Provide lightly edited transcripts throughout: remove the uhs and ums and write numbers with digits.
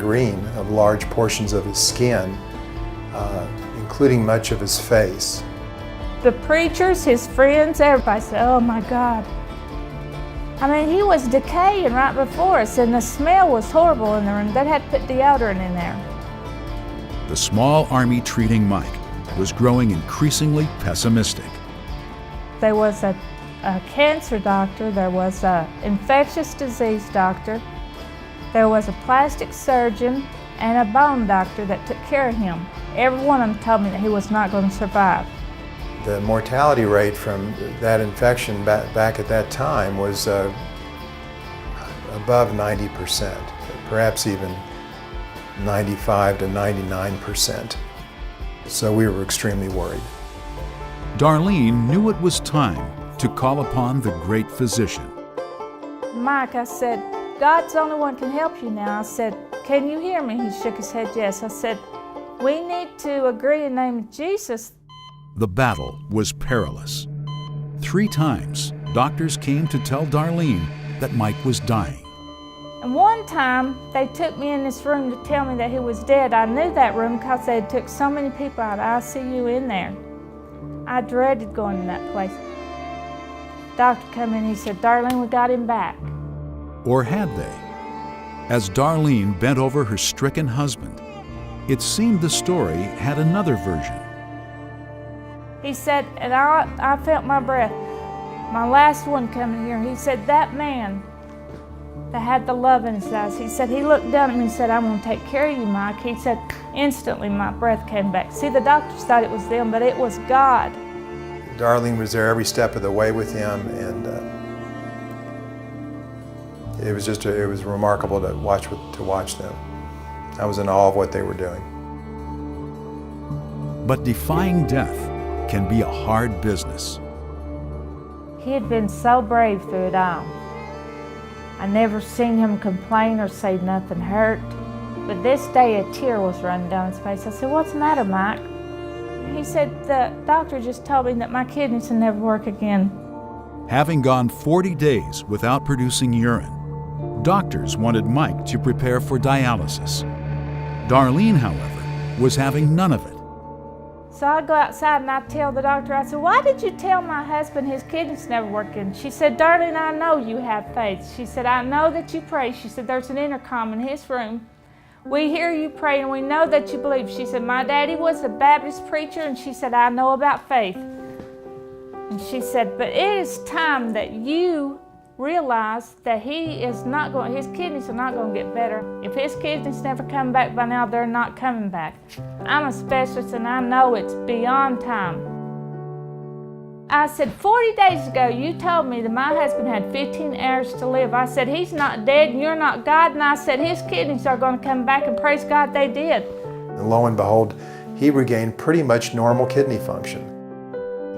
Green of large portions of his skin, including much of his face. The preachers, his friends, everybody said, "Oh my God." I mean, he was decaying right before us, and the smell was horrible in the room. They had to put deodorant in there. The small army treating Mike was growing increasingly pessimistic. There was a cancer doctor, there was an infectious disease doctor, there was a plastic surgeon, and a bone doctor that took care of him. Every one of them told me that he was not going to survive. The mortality rate from that infection back at that time was above 90%, perhaps even 95 to 99%. So we were extremely worried. Darlene knew it was time to call upon the great physician. Mike, I said, "God's the only one can help you now." I said, "Can you hear me?" He shook his head, yes. I said, "We need to agree in the name of Jesus." The battle was perilous. 3 times, doctors came to tell Darlene that Mike was dying. And one time, they took me in this room to tell me that he was dead. I knew that room because they had took so many people out of ICU in there. I dreaded going in that place. Doctor come in, he said, "Darlene, we got him back." Or had they? As Darlene bent over her stricken husband, it seemed the story had another version. He said, and I felt my breath, my last one coming here, he said, "That man that had the love in his eyes," he said, he looked down at me and said, "I'm going to take care of you, Mike." He said, instantly my breath came back. See, the doctors thought it was them, but it was God. Darlene was there every step of the way with him, and it was remarkable to watch them. I was in awe of what they were doing. But defying death can be a hard business. He had been so brave through it all. I never seen him complain or say nothing hurt. But this day a tear was running down his face. I said, "What's the matter, Mike?" He said, "The doctor just told me that my kidneys will never work again." Having gone 40 days without producing urine, doctors wanted Mike to prepare for dialysis. Darlene, however, was having none of it. So I go outside and I tell the doctor, I said, "Why did you tell my husband his kidneys never working?" She said, "Darlene, I know you have faith." She said, "I know that you pray." She said, "There's an intercom in his room. We hear you pray and we know that you believe." She said, "My daddy was a Baptist preacher," and she said, "I know about faith." And she said, "But it is time that you realize that his kidneys are not going to get better. If his kidneys never come back by now, they're not coming back. I'm a specialist and I know it's beyond time." I said, 40 days ago, you told me that my husband had 15 hours to live. I said, he's not dead and you're not God. And I said, his kidneys are going to come back, and praise God, they did. And lo and behold, he regained pretty much normal kidney function.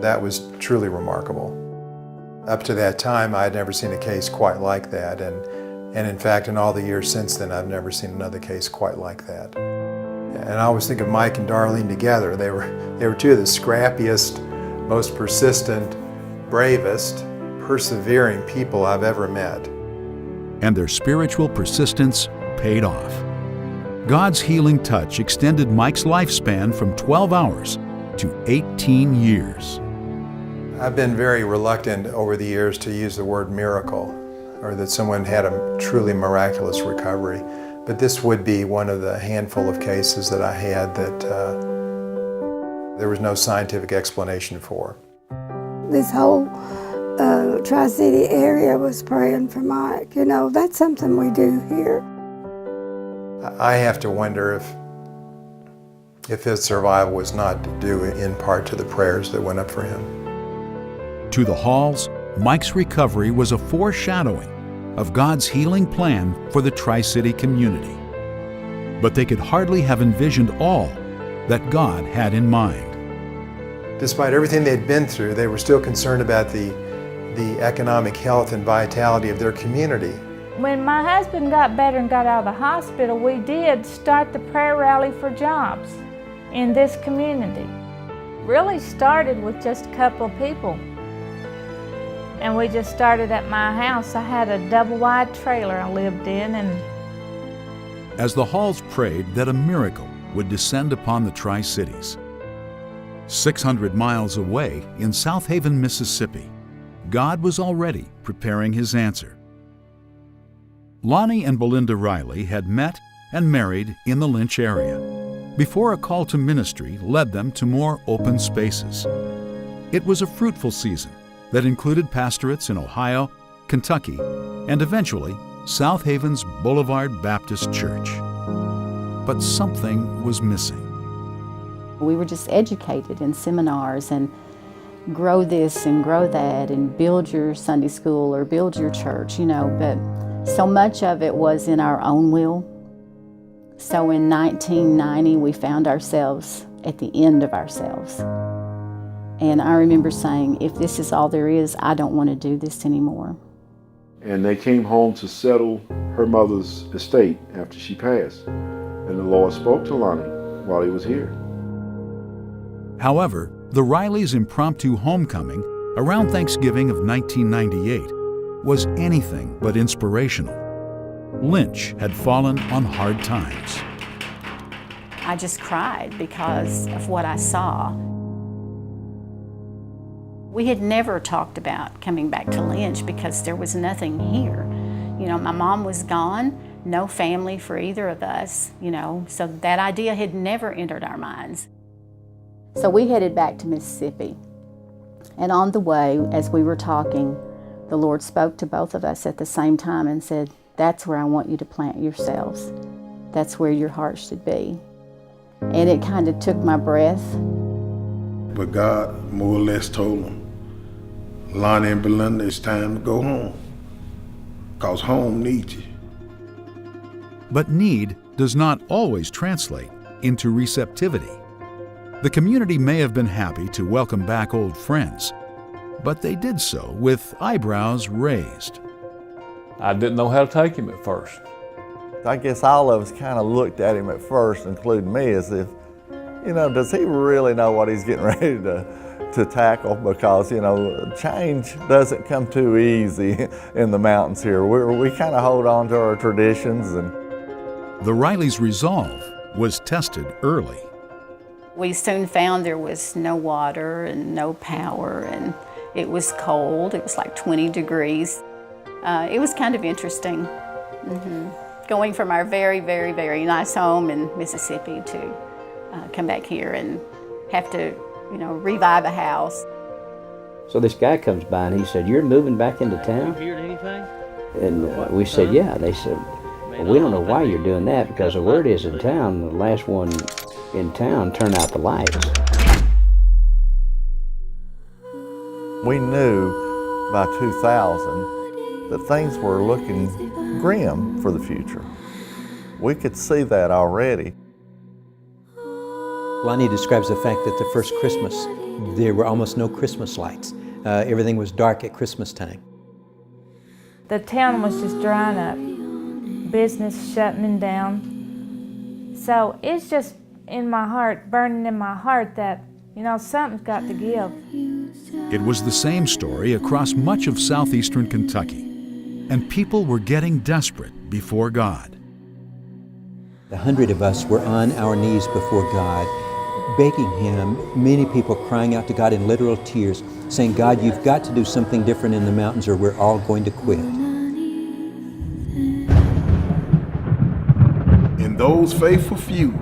That was truly remarkable. Up to that time, I had never seen a case quite like that. And in fact, in all the years since then, I've never seen another case quite like that. And I always think of Mike and Darlene together. They were two of the scrappiest, most persistent, bravest, persevering people I've ever met. And their spiritual persistence paid off. God's healing touch extended Mike's lifespan from 12 hours to 18 years. I've been very reluctant over the years to use the word miracle, or that someone had a truly miraculous recovery. But this would be one of the handful of cases that I had that there was no scientific explanation for. This whole Tri-City area was praying for Mike. You know, that's something we do here. I have to wonder if his survival was not due in part to the prayers that went up for him. To the Halls, Mike's recovery was a foreshadowing of God's healing plan for the Tri-City community. But they could hardly have envisioned all that God had in mind. Despite everything they'd been through, they were still concerned about the economic health and vitality of their community. When my husband got better and got out of the hospital, we did start the prayer rally for jobs in this community. Really started with just a couple of people. And we just started at my house. I had a double-wide trailer I lived in, and as the Halls prayed that a miracle would descend upon the Tri-Cities. 600 miles away in South Haven, Mississippi, God was already preparing His answer. Lonnie and Belinda Riley had met and married in the Lynch area before a call to ministry led them to more open spaces. It was a fruitful season that included pastorates in Ohio, Kentucky, and eventually South Haven's Boulevard Baptist Church. But something was missing. We were just educated in seminars and grow this and grow that and build your Sunday school or build your church, but so much of it was in our own will. So in 1990, we found ourselves at the end of ourselves. And I remember saying, if this is all there is, I don't want to do this anymore. And they came home to settle her mother's estate after she passed. And the Lord spoke to Lonnie while he was here. However, the Rileys' impromptu homecoming around Thanksgiving of 1998 was anything but inspirational. Lynch had fallen on hard times. I just cried because of what I saw. We had never talked about coming back to Lynch because there was nothing here. My mom was gone, no family for either of us, so that idea had never entered our minds. So we headed back to Mississippi. And on the way, as we were talking, the Lord spoke to both of us at the same time and said, "That's where I want you to plant yourselves. That's where your heart should be." And it kind of took my breath. But God more or less told them, Lonnie and Belinda, it's time to go home, because home needs you. But need does not always translate into receptivity. The community may have been happy to welcome back old friends, but they did so with eyebrows raised. I didn't know how to take him at first. I guess all of us kind of looked at him at first, including me, as if, does he really know what he's getting ready to tackle? Because, change doesn't come too easy in the mountains here. We kind of hold on to our traditions. And the Rileys' resolve was tested early. We soon found there was no water and no power, and it was cold. It was like 20 degrees. It was kind of interesting, going from our very, very, very nice home in Mississippi to come back here and have to, revive a house. So this guy comes by and he said, "You're moving back into town?" Have you heard anything? And we said, "Yeah." They said, "Well, we don't know why you're doing that, because the word is in town, the last one in town turned out the lights." we knew by 2000 that things were looking grim for the future. We could see that already. Lonnie describes the fact that the first Christmas, there were almost no Christmas lights. Everything was dark at Christmas time. The town was just drying up, business shutting down. So it's just in my heart, burning in my heart that, something's got to give. It was the same story across much of southeastern Kentucky, and people were getting desperate before God. 100 of us were on our knees before God, begging Him, many people crying out to God in literal tears, saying, "God, you've got to do something different in the mountains or we're all going to quit." And those faithful few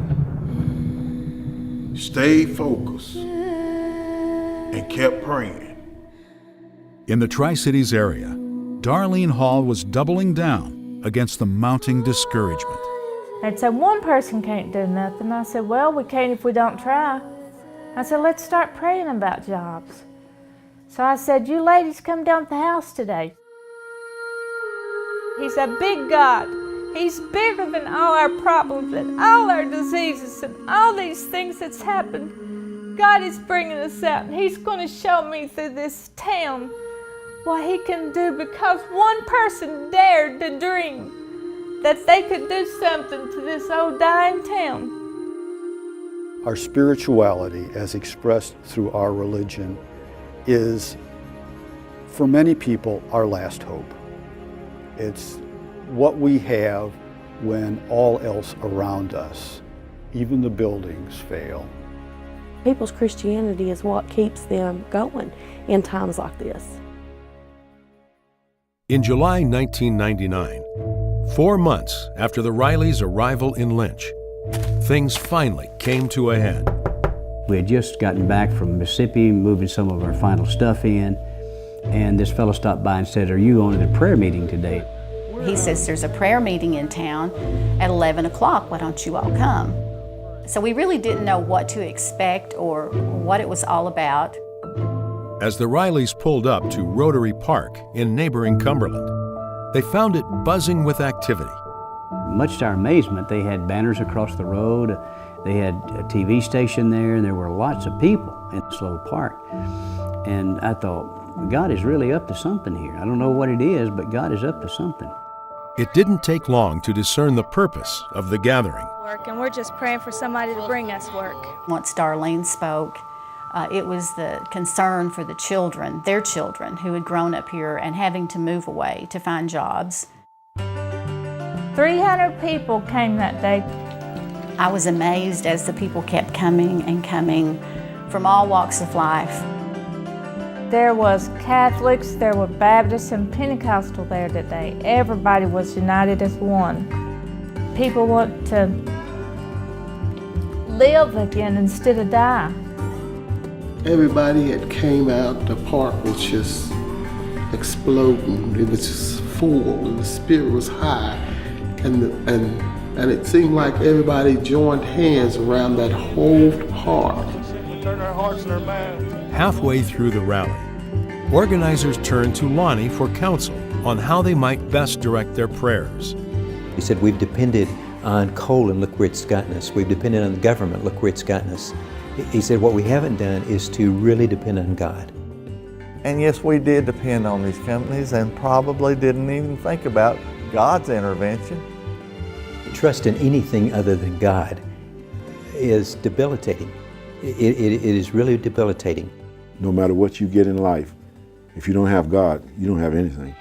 stayed focused and kept praying. In the Tri-Cities area, Darlene Hall was doubling down against the mounting discouragement. And so one person can't do nothing. I said, well, we can't if we don't try. I said, let's start praying about jobs. So I said, you ladies come down to the house today. He's a big God. He's bigger than all our problems and all our diseases and all these things that's happened. God is bringing us out, and He's going to show me through this town what He can do, because one person dared to dream that they could do something to this old dying town. Our spirituality, as expressed through our religion, is, for many people, our last hope. It's what we have when all else around us, even the buildings, fail. People's Christianity is what keeps them going in times like this. In July 1999, 4 months after the Rileys' arrival in Lynch, things finally came to a head. We had just gotten back from Mississippi, moving some of our final stuff in, and this fellow stopped by and said, "Are you going to the prayer meeting today?" He says, "There's a prayer meeting in town at 11 o'clock. Why don't you all come?" So we really didn't know what to expect or what it was all about. As the Rileys pulled up to Rotary Park in neighboring Cumberland, they found it buzzing with activity. Much to our amazement, they had banners across the road, they had a TV station there, and there were lots of people in this little park. And I thought, God is really up to something here. I don't know what it is, but God is up to something. It didn't take long to discern the purpose of the gathering. And we're just praying for somebody to bring us work. Once Darlene spoke, it was the concern for the children, their children, who had grown up here and having to move away to find jobs. 300 people came that day. I was amazed as the people kept coming and coming from all walks of life. There was Catholics, there were Baptists and Pentecostal there today. Everybody was united as one. People want to live again instead of die. Everybody that came out, the park was just exploding. It was just full, and the spirit was high. And it seemed like everybody joined hands around that whole park. We turn our hearts and our minds. Halfway through the rally, organizers turned to Lonnie for counsel on how they might best direct their prayers. He said, we've depended on coal and look where it's gotten us. We've depended on the government, look where it's gotten us. He said, what we haven't done is to really depend on God. And yes, we did depend on these companies and probably didn't even think about God's intervention. Trust in anything other than God is debilitating. It is really debilitating. No matter what you get in life, if you don't have God, you don't have anything.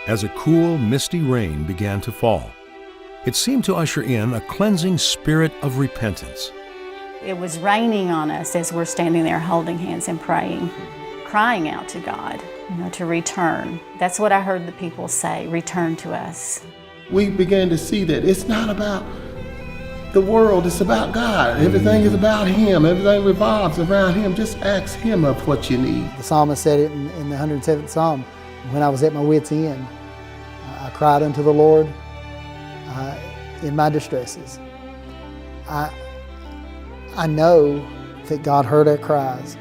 As a cool, misty rain began to fall, it seemed to usher in a cleansing spirit of repentance. It was raining on us as we're standing there holding hands and praying, crying out to God, to return. That's what I heard the people say, return to us. We began to see that it's not about the world, it's about God. Everything is about Him. Everything revolves around Him. Just ask Him of what you need. The psalmist said it in the 107th Psalm, when I was at my wit's end. I cried unto the Lord in my distresses. I know that God heard our cries.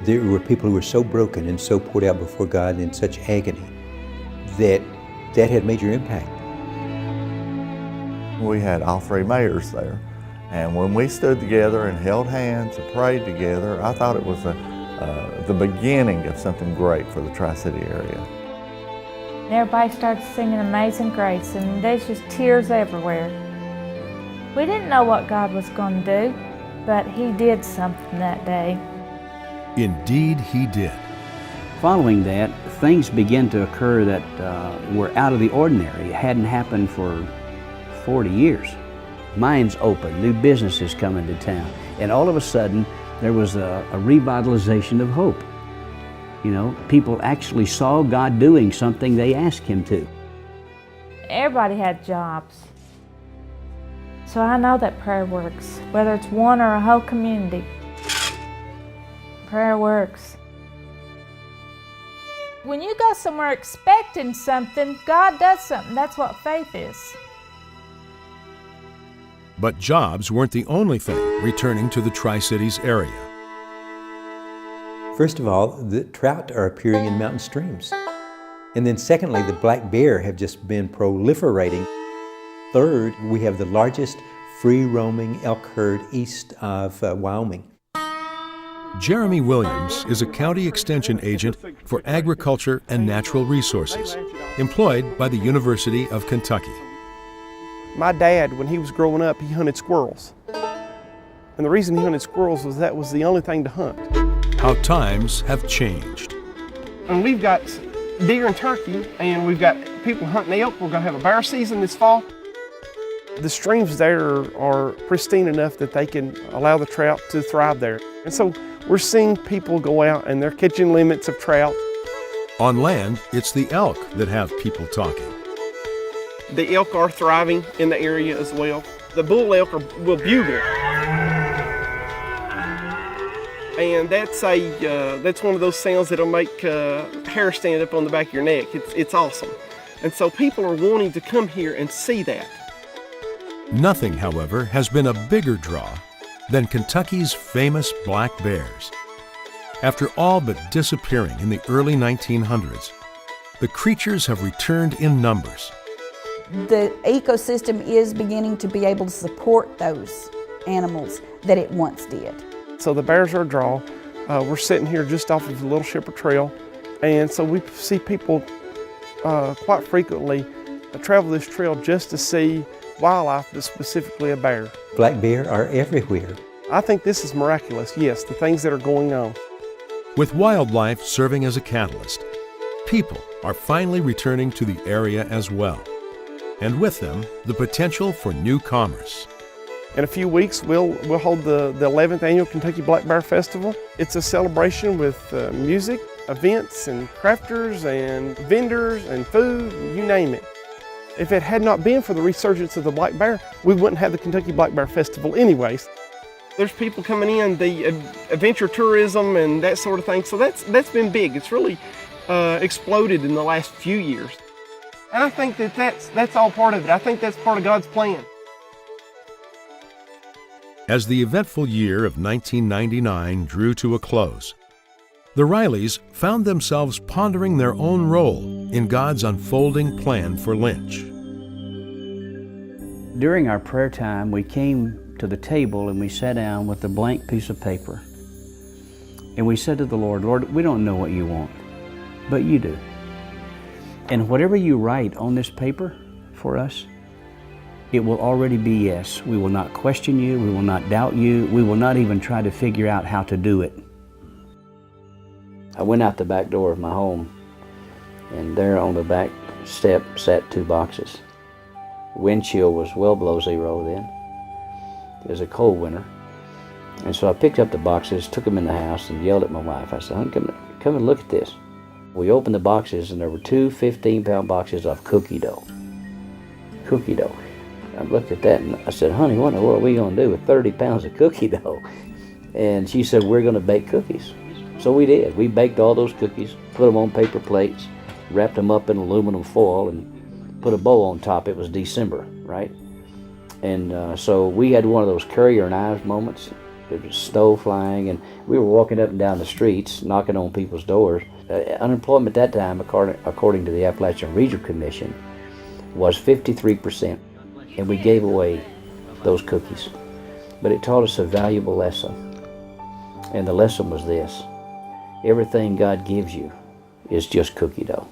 There were people who were so broken and so poured out before God in such agony that had major impact. We had all three mayors there, and when we stood together and held hands and prayed together, I thought it was the beginning of something great for the Tri-City area. And everybody started singing Amazing Grace, and there's just tears everywhere. We didn't know what God was going to do, but He did something that day. Indeed, He did. Following that, things began to occur that were out of the ordinary. It hadn't happened for 40 years. Minds open, new businesses come into town, and all of a sudden there was a revitalization of hope. People actually saw God doing something they asked Him to. Everybody had jobs. So I know that prayer works, whether it's one or a whole community. Prayer works. When you go somewhere expecting something, God does something. That's what faith is. But jobs weren't the only thing returning to the Tri-Cities area. First of all, the trout are appearing in mountain streams. And then secondly, the black bear have just been proliferating. Third, we have the largest free-roaming elk herd east of Wyoming. Jeremy Williams is a county extension agent for agriculture and natural resources, employed by the University of Kentucky. My dad, when he was growing up, he hunted squirrels. And the reason he hunted squirrels was that was the only thing to hunt. How times have changed. And we've got deer and turkey, and we've got people hunting elk. We're going to have a bear season this fall. The streams there are pristine enough that they can allow the trout to thrive there. And so we're seeing people go out and they're catching limits of trout. On land, it's the elk that have people talking. The elk are thriving in the area as well. The bull elk will bugle. And that's one of those sounds that'll make hair stand up on the back of your neck. It's awesome. And so people are wanting to come here and see that. Nothing, however, has been a bigger draw than Kentucky's famous black bears. After all but disappearing in the early 1900s, the creatures have returned in numbers. The ecosystem is beginning to be able to support those animals that it once did. So the bears are a draw. We're sitting here just off of the Little Shepherd Trail, and so we see people quite frequently travel this trail just to see wildlife, but specifically a bear. Black bear are everywhere. I think this is miraculous, yes, the things that are going on. With wildlife serving as a catalyst, people are finally returning to the area as well, and with them, the potential for new commerce. In a few weeks, we'll hold the 11th Annual Kentucky Black Bear Festival. It's a celebration with music, events, and crafters, and vendors, and food, you name it. If it had not been for the resurgence of the black bear, we wouldn't have the Kentucky Black Bear Festival anyways. There's people coming in, the adventure tourism and that sort of thing, so that's been big. It's really exploded in the last few years. And I think that's all part of it. I think that's part of God's plan. As the eventful year of 1999 drew to a close, the Rileys found themselves pondering their own role in God's unfolding plan for Lynch. During our prayer time, we came to the table and we sat down with a blank piece of paper. And we said to the Lord, Lord, we don't know what you want, but you do. And whatever you write on this paper for us, it will already be yes. We will not question you. We will not doubt you. We will not even try to figure out how to do it. I went out the back door of my home, and there on the back step sat 2 boxes. Wind chill was well below 0 then. It was a cold winter. And so I picked up the boxes, took them in the house, and yelled at my wife. I said, honey, come and look at this. We opened the boxes, and there were 2 15-pound boxes of cookie dough. Cookie dough. I looked at that and I said, honey, what in the world are we going to do with 30 pounds of cookie dough? And she said, we're going to bake cookies. So we did. We baked all those cookies, put them on paper plates, wrapped them up in aluminum foil, and put a bow on top. It was December, right? And so we had one of those Currier knives moments. There was snow flying, and we were walking up and down the streets, knocking on people's doors. Unemployment at that time, according to the Appalachian Regional Commission, was 53%. And we gave away those cookies. But it taught us a valuable lesson. And the lesson was this: everything God gives you is just cookie dough.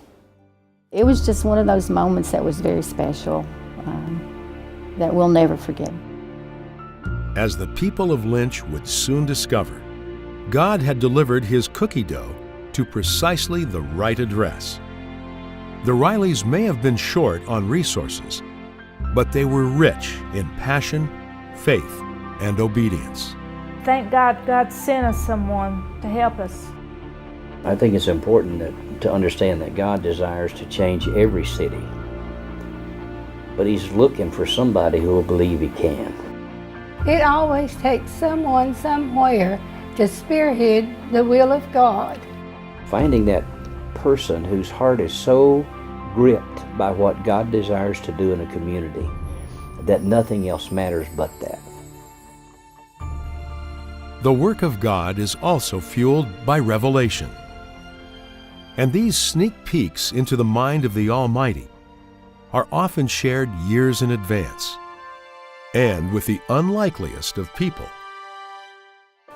It was just one of those moments that was very special, that we'll never forget. As the people of Lynch would soon discover, God had delivered his cookie dough to precisely the right address. The Rileys may have been short on resources, but they were rich in passion, faith, and obedience. Thank God God sent us someone to help us. I think it's important to understand that God desires to change every city, but he's looking for somebody who will believe he can. It always takes someone somewhere to spearhead the will of God. Finding that person whose heart is so gripped by what God desires to do in a community that nothing else matters but that. The work of God is also fueled by revelation. And these sneak peeks into the mind of the Almighty are often shared years in advance, and with the unlikeliest of people.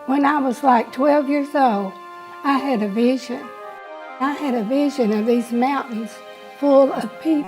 When I was like 12 years old, I had a vision. I had a vision of these mountains full of people.